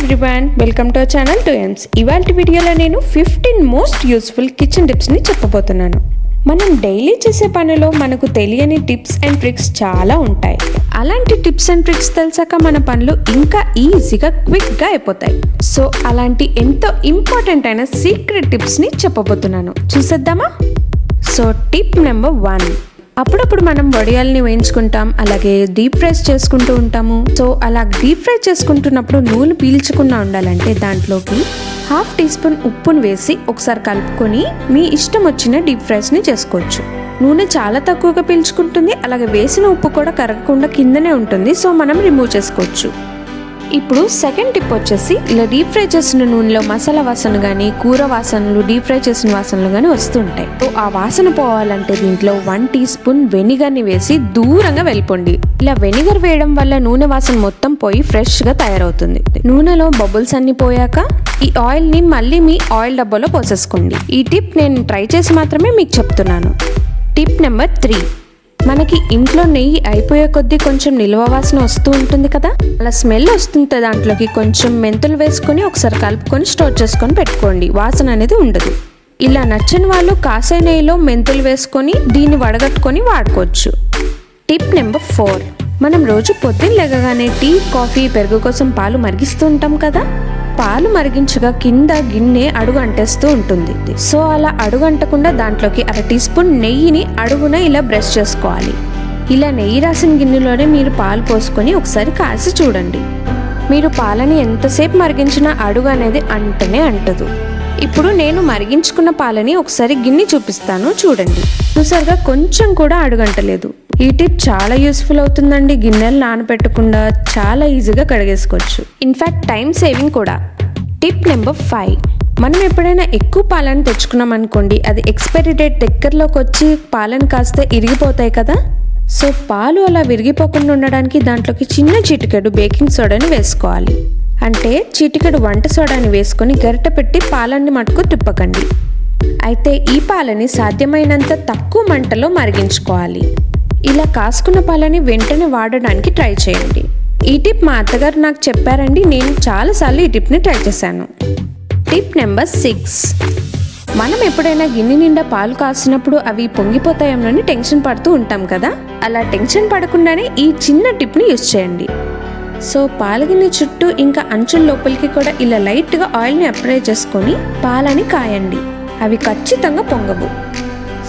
Everyone, welcome to our channel tooyumms. ఇవాల్టి వీడియోలో నేను 15 మోస్ట్ యూస్ఫుల్ కిచెన్ టిప్స్ని చెప్పబోతున్నాను. మనం డైలీ చేసే పనిలో మనకు తెలియని టిప్స్ అండ్ ట్రిక్స్ చాలా ఉంటాయి. అలాంటి టిప్స్ అండ్ ట్రిక్స్ తెలిసాక మన పనులు ఇంకా ఈజీగా క్విక్గా అయిపోతాయి. సో అలాంటి ఎంతో ఇంపార్టెంట్ అయిన సీక్రెట్ టిప్స్ని చెప్పబోతున్నాను. చూసేద్దామా? సో టిప్ నెంబర్ 1, అప్పుడప్పుడు మనం వడియాల్ని వేయించుకుంటాం, అలాగే డీప్ ఫ్రై చేసుకుంటూ ఉంటాము. సో అలా డీప్ ఫ్రై చేసుకుంటున్నప్పుడు నూనె పీల్చకుండా ఉండాలంటే దాంట్లోకి 1/2 టీ స్పూన్ ఉప్పును వేసి ఒకసారి కలుపుకొని మీ ఇష్టం వచ్చిన డీప్ ఫ్రైస్ని చేసుకోవచ్చు. నూనె చాలా తక్కువగా పీల్చుకుంటుంది, అలాగే వేసిన ఉప్పు కూడా కరగకుండా కిందనే ఉంటుంది. సో మనం రిమూవ్ చేసుకోవచ్చు. ఇప్పుడు సెకండ్ టిప్ వచ్చేసి, ఇలా డీప్ ఫ్రై చేసిన నూనెలో మసాలా వాసన కానీ, కూర వాసనలు, డీప్ ఫ్రై చేసిన వాసనలు కానీ వస్తుంటాయి. సో ఆ వాసన పోవాలంటే దీంట్లో 1 టీ స్పూన్ వెనిగర్ని వేసి దూరంగా వెళ్ళిపోండి. ఇలా వెనిగర్ వేయడం వల్ల నూనె వాసన మొత్తం పోయి ఫ్రెష్గా తయారవుతుంది. నూనెలో బబుల్స్ అన్ని పోయాక ఈ ఆయిల్ని మళ్ళీ మీ ఆయిల్ డబ్బాలో పోసేసుకోండి. ఈ టిప్ నేను ట్రై చేసి మాత్రమే మీకు చెప్తున్నాను. టిప్ నెంబర్ 3, మనకి ఇంట్లో నెయ్యి అయిపోయే కొద్దీ కొంచెం నిల్వ వాసన వస్తూ ఉంటుంది కదా, అలా స్మెల్ వస్తుంటే దాంట్లోకి కొంచెం మెంతులు వేసుకొని ఒకసారి కలుపుకొని స్టోర్ చేసుకొని పెట్టుకోండి. వాసన అనేది ఉండదు. ఇలా నచ్చని వాళ్ళు కాసే నెయ్యిలో మెంతులు వేసుకొని దీన్ని వడగట్టుకొని వాడుకోవచ్చు. టిప్ నెంబర్ 4, మనం రోజు పొద్దున్న లేగగానే టీ, కాఫీ, పెరుగు కోసం పాలు మరిగిస్తూ ఉంటాం కదా. పాలు మరిగించగా కింద గిన్నె అడుగు అంటేస్తూ ఉంటుంది. సో అలా అడుగు అంటకుండా దాంట్లోకి 1/2 టీ స్పూన్ నెయ్యిని అడుగున ఇలా బ్రష్ చేసుకోవాలి. ఇలా నెయ్యి రాసిన గిన్నెలోనే మీరు పాలు పోసుకొని ఒకసారి కాసి చూడండి. మీరు పాలని ఎంతసేపు మరిగించినా అడుగు అనేది అంటనే అంటదు. ఇప్పుడు నేను మరిగించుకున్న పాలని ఒకసారి గిన్నె చూపిస్తాను, చూడండి. చూసారుగా, కొంచెం కూడా అడుగంటలేదు. ఈ టిప్ చాలా యూస్ఫుల్ అవుతుందండి. గిన్నెలు నానబెట్టకుండా చాలా ఈజీగా కడిగేసుకోవచ్చు. ఇన్ఫ్యాక్ట్ టైం సేవింగ్ కూడా. టిప్ నెంబర్ 5, మనం ఎప్పుడైనా ఎక్కువ పాలను తెచ్చుకున్నాం అనుకోండి, అది ఎక్స్పైరీ డేట్ దగ్గరలోకి వచ్చి పాలను కాస్తే ఇరిగిపోతాయి కదా. సో పాలు అలా విరిగిపోకుండా ఉండడానికి దాంట్లోకి చిన్న చిటికెడు బేకింగ్ సోడాని వేసుకోవాలి. అంటే చిటికెడు వంట సోడాని వేసుకొని గరిటె పెట్టి పాలన్నీ మటుకు తిప్పకండి. అయితే ఈ పాలని సాధ్యమైనంత తక్కువ మంటలో మరిగించుకోవాలి. ఇలా కాసుకున్న పాలని వెంటనే వాడడానికి ట్రై చేయండి. ఈ టిప్ మా అత్తగారు నాకు చెప్పారండి. నేను చాలాసార్లు ఈ టిప్ని ట్రై చేశాను. టిప్ నెంబర్ 6, మనం ఎప్పుడైనా గిన్నె నిండా పాలు కాసినప్పుడు అవి పొంగిపోతాయేమోనని టెన్షన్ పడుతూ ఉంటాం కదా. అలా టెన్షన్ పడకుండానే ఈ చిన్న టిప్ని యూజ్ చేయండి. సో పాల గిన్నె చుట్టూ ఇంకా అంచుల లోపలికి కూడా ఇలా లైట్గా ఆయిల్ని అప్లై చేసుకొని పాలని కాయండి. అవి ఖచ్చితంగా పొంగవు.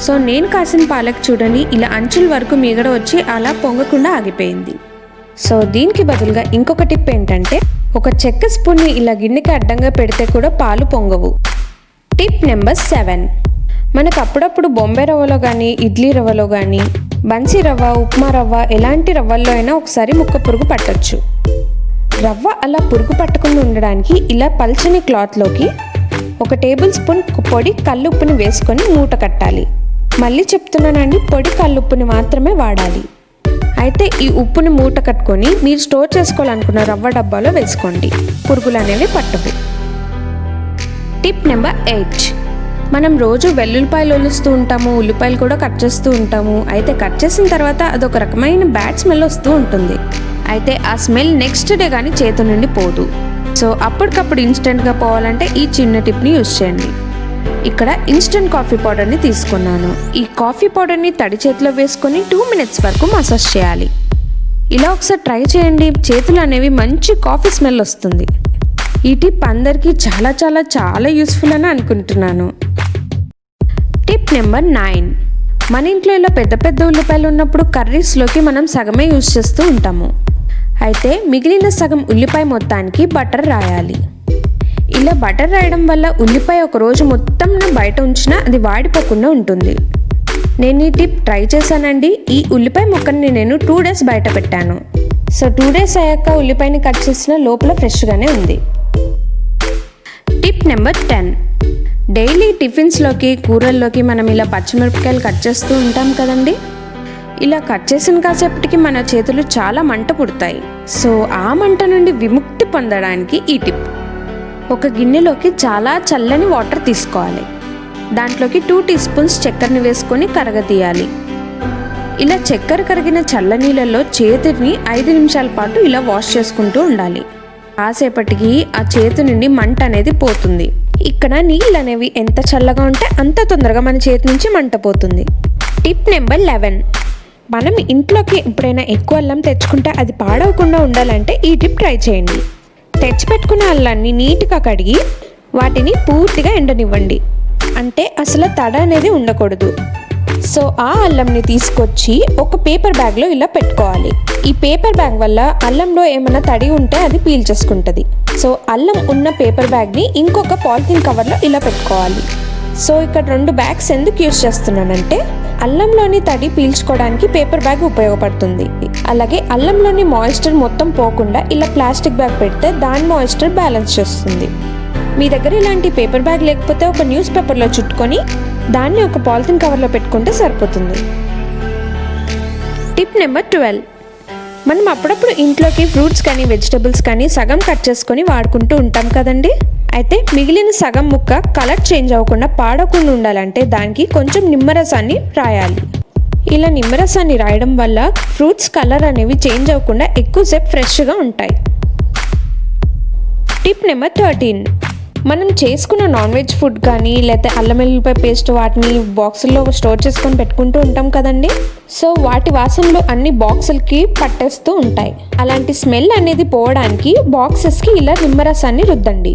సో నేను కాసిన పాలకు చూడండి, ఇలా అంచుల వరకు మీగడ వచ్చి అలా పొంగకుండా ఆగిపోయింది. సో దీనికి బదులుగా ఇంకొక టిప్ ఏంటంటే, ఒక చెక్క స్పూన్ని ఇలా గిన్నెకి అడ్డంగా పెడితే కూడా పాలు పొంగవు. టిప్ నెంబర్ 7, మనకు అప్పుడప్పుడు బొంబాయి రవ్వలో కానీ, ఇడ్లీ రవ్వలో కానీ, బన్సీ రవ్వ, ఉప్మా రవ్వ, ఎలాంటి రవ్వల్లో అయినా ఒకసారి ముక్క పురుగు పట్టొచ్చు. రవ్వ అలా పురుగు పట్టకుండా ఉండడానికి ఇలా పల్చని క్లాత్లోకి 1 టేబుల్ స్పూన్ పొడి కల్లుప్పుని వేసుకొని మూట కట్టాలి. మళ్ళీ చెప్తున్నానండి, పొడి కల్లుప్పుని మాత్రమే వాడాలి. అయితే ఈ ఉప్పుని మూట కట్టుకొని మీరు స్టోర్ చేసుకోవాలనుకున్న రవ్వ డబ్బాలో వేసుకోండి. పురుగులు అనేవి పట్టవు. టిప్ నెంబర్ 8, మనం రోజు వెల్లుల్లిపాయలు ఒలుస్తూ ఉంటాము, ఉల్లిపాయలు కూడా కట్ చేస్తూ ఉంటాము. అయితే కట్ చేసిన తర్వాత అదొక రకమైన బ్యాడ్ స్మెల్ వస్తూ ఉంటుంది. అయితే ఆ స్మెల్ నెక్స్ట్ డే కానీ చేతి నుండి పోదు. సో అప్పటికప్పుడు ఇన్స్టెంట్గా పోవాలంటే ఈ చిన్న టిప్ని యూజ్ చేయండి. ఇక్కడ ఇన్స్టెంట్ కాఫీ పౌడర్ని తీసుకున్నాను. ఈ కాఫీ పౌడర్ని తడి చేతిలో వేసుకొని 2 మినిట్స్ వరకు మసాజ్ చేయాలి. ఇలా ఒకసారి ట్రై చేయండి. చేతులు అనేవి మంచి కాఫీ స్మెల్ వస్తుంది. ఈ టిప్ అందరికీ చాలా చాలా చాలా యూస్ఫుల్ అని అనుకుంటున్నాను. టిప్ నెంబర్ 9, మన ఇంట్లో ఇలా పెద్ద పెద్ద ఉల్లిపాయలు ఉన్నప్పుడు కర్రీస్లోకి మనం సగమే యూజ్ చేస్తూ ఉంటాము. అయితే మిగిలిన సగం ఉల్లిపాయ మొత్తానికి బటర్ రాయాలి. ఇలా బటర్ రాయడం వల్ల ఉల్లిపాయ ఒక రోజు మొత్తం బయట ఉంచినా అది వాడిపోకుండా ఉంటుంది. నేను ఈ టిప్ ట్రై చేశానండి. ఈ ఉల్లిపాయ ముక్కని నేను 2 డేస్ బయట పెట్టాను. సో 2 డేస్ అయ్యాక ఉల్లిపాయని కట్ చేసిన లోపల ఫ్రెష్గానే ఉంది. టిప్ నెంబర్ 10, డైలీ టిఫిన్స్లోకి, కూరల్లోకి మనం ఇలా పచ్చిమిరపకాయలు కట్ చేస్తూ ఉంటాం కదండి. ఇలా కట్ చేసిన కాసేపటికి మన చేతులు చాలా మంట పుడతాయి. సో ఆ మంట నుండి విముక్తి పొందడానికి ఈ టిప్, ఒక గిన్నెలోకి చాలా చల్లని వాటర్ తీసుకోవాలి. దాంట్లోకి 2 టీ స్పూన్స్ చక్కెరని వేసుకొని కరగతీయాలి. ఇలా చక్కెర కరిగిన చల్ల నీళ్ళల్లో చేతిని 5 నిమిషాల పాటు ఇలా వాష్ చేసుకుంటూ ఉండాలి. కాసేపటికి ఆ చేతి నుండి మంట అనేది పోతుంది. ఇక్కడ నీళ్ళు అనేవి ఎంత చల్లగా ఉంటే అంత తొందరగా మన చేతి నుంచి మంట పోతుంది. Tip number 11. మనం ఇంట్లోకి ఎప్పుడైనా ఎక్కువ అల్లం తెచ్చుకుంటే అది పాడవకుండా ఉండాలంటే ఈ టిప్ ట్రై చేయండి. తెచ్చిపెట్టుకున్న అల్లాన్ని నీట్గా కడిగి వాటిని పూర్తిగా ఎండనివ్వండి. అంటే అసలు తడ అనేది ఉండకూడదు. సో ఆ అల్లంని తీసుకొచ్చి ఒక పేపర్ బ్యాగ్లో ఇలా పెట్టుకోవాలి. ఈ పేపర్ బ్యాగ్ వల్ల అల్లంలో ఏమైనా తడి ఉంటే అది పీల్చేసుకుంటుంది. సో అల్లం ఉన్న పేపర్ బ్యాగ్ని ఇంకొక పాలిథిన్ కవర్లో ఇలా పెట్టుకోవాలి. సో ఇక్కడ 2 బ్యాగ్స్ ఎందుకు యూజ్ చేస్తున్నానంటే అల్లంలోని తడి పీల్చుకోవడానికి పేపర్ బ్యాగ్ ఉపయోగపడుతుంది. అలాగే అల్లంలోని మాయిశ్చర్ మొత్తం పోకుండా ఇలా ప్లాస్టిక్ బ్యాగ్ పెడితే దాని మాయిశ్చర్ బ్యాలెన్స్ చేస్తుంది. మీ దగ్గర ఇలాంటి పేపర్ బ్యాగ్ లేకపోతే ఒక న్యూస్ పేపర్లో చుట్టుకొని దాన్ని ఒక పాలిథిన్ కవర్లో పెట్టుకుంటే సరిపోతుంది. Tip number 12. మనం అప్పుడప్పుడు ఇంట్లోకి ఫ్రూట్స్ కానీ వెజిటబుల్స్ కానీ సగం కట్ చేసుకొని వాడుకుంటూ ఉంటాం కదండి. అయితే మిగిలిన సగం ముక్క కలర్ చేంజ్ అవ్వకుండా పాడకుండా ఉండాలంటే దానికి కొంచెం నిమ్మరసాన్ని రాయాలి. ఇలా నిమ్మరసాన్ని రాయడం వల్ల ఫ్రూట్స్ కలర్ అనేవి చేంజ్ అవ్వకుండా ఎక్కువసేపు ఫ్రెష్గా ఉంటాయి. Tip number 13. మనం చేసుకున్న నాన్ వెజ్ ఫుడ్ కానీ లేదా అల్లం వెల్లుల్లిపాయ పేస్ట్ వాటిని బాక్సుల్లో స్టోర్ చేసుకొని పెట్టుకుంటూ ఉంటాం కదండి. సో వాటి వాసనలు అన్ని బాక్సులకి పట్టేస్తూ ఉంటాయి. అలాంటి స్మెల్ అనేది పోవడానికి బాక్సెస్కి ఇలా నిమ్మరసాన్ని రుద్దండి.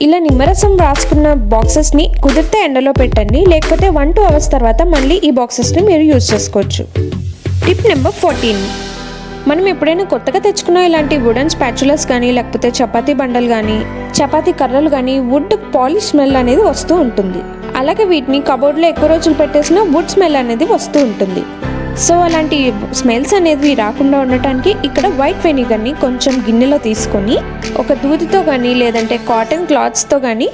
ఇలా నిమ్మరసం రాసుకున్న బాక్సెస్ని కుదిరితే ఎండలో పెట్టండి. లేకపోతే 1-2 hours తర్వాత మళ్ళీ ఈ బాక్సెస్ని మీరు యూజ్ చేసుకోవచ్చు. Tip number 14. మనం ఎప్పుడైనా కొత్తగా తెచ్చుకున్న ఇలాంటి వుడెన్ స్పాచులాస్ కానీ లేకపోతే చపాతీ బండలు కానీ చపాతీ కర్రలు కానీ వుడ్ పాలిష్ స్మెల్ అనేది వస్తూ ఉంటుంది. అలాగే వీటిని కబోర్డ్లో ఎక్కువ రోజులు పెట్టేసిన వుడ్ స్మెల్ అనేది వస్తూ ఉంటుంది. సో అలాంటి స్మెల్స్ అనేది రాకుండా ఉండటానికి ఇక్కడ వైట్ వెనిగర్ని కొంచెం గిన్నెలో తీసుకొని ఒక దూదితో కానీ లేదంటే కాటన్ క్లాత్స్తో కానీ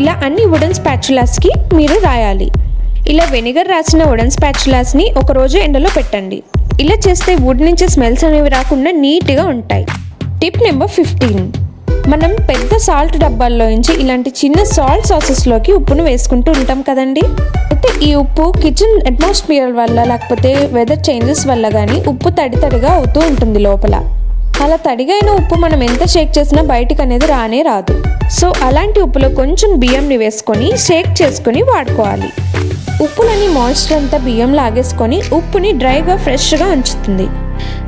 ఇలా అన్ని వుడెన్ స్పాచులాస్కి మీరు రాయాలి. ఇలా వెనిగర్ రాసిన వుడెన్ స్పాచులాస్ని ఒకరోజు ఎండలో పెట్టండి. ఇలా చేస్తే వుడ్ నుంచి స్మెల్స్ అనేవి రాకుండా నీట్గా ఉంటాయి. Tip number 15. మనం పెద్ద సాల్ట్ డబ్బాల్లో నుంచి ఇలాంటి చిన్న సాల్ట్ సాసెస్లోకి ఉప్పును వేసుకుంటూ ఉంటాం కదండి. అయితే ఈ ఉప్పు కిచెన్ అట్మాస్ఫియర్ వల్ల లేకపోతే వెదర్ చేంజెస్ వల్ల కానీ ఉప్పు తడిగా అవుతూ ఉంటుంది లోపల. అలా తడిగా అయిన ఉప్పు మనం ఎంత షేక్ చేసినా బయటికి అనేది రానే రాదు. సో అలాంటి ఉప్పులో కొంచెం బియ్యంని వేసుకొని షేక్ చేసుకొని వాడుకోవాలి. ఉప్పులని మాయిశ్చర్ అంతా బియ్యం లాగేసుకొని ఉప్పుని డ్రైగా ఫ్రెష్గా ఉంచుతుంది.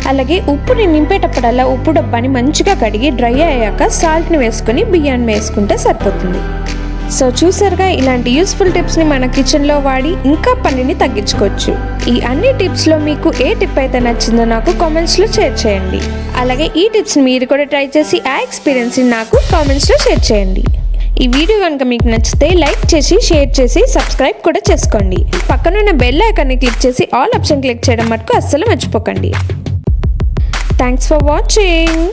అలాగే ఉప్పుని నింపేటప్పుడల్లా ఉప్పు డబ్బాని మంచిగా కడిగి డ్రై అయ్యాక సాల్ట్ని వేసుకొని బియ్యాన్ని వేసుకుంటే సరిపోతుంది. సో చూసారుగా, ఇలాంటి యూస్ఫుల్ టిప్స్ని మన కిచెన్లో వాడి ఇంకా పనిని తగ్గించుకోవచ్చు. ఈ అన్ని టిప్స్లో మీకు ఏ టిప్ అయితే నచ్చిందో నాకు కామెంట్స్లో షేర్ చేయండి. అలాగే ఈ టిప్స్ని మీరు కూడా ట్రై చేసి ఆ ఎక్స్పీరియన్స్ని నాకు కామెంట్స్లో షేర్ చేయండి. ఈ వీడియో కనుక మీకు నచ్చితే లైక్ చేసి షేర్ చేసి సబ్స్క్రైబ్ కూడా చేసుకోండి. పక్కనున్న బెల్ ఐకాన్ని క్లిక్ చేసి ఆల్ ఆప్షన్ క్లిక్ చేయడం మటుకు అస్సలు మర్చిపోకండి. Thanks for watching.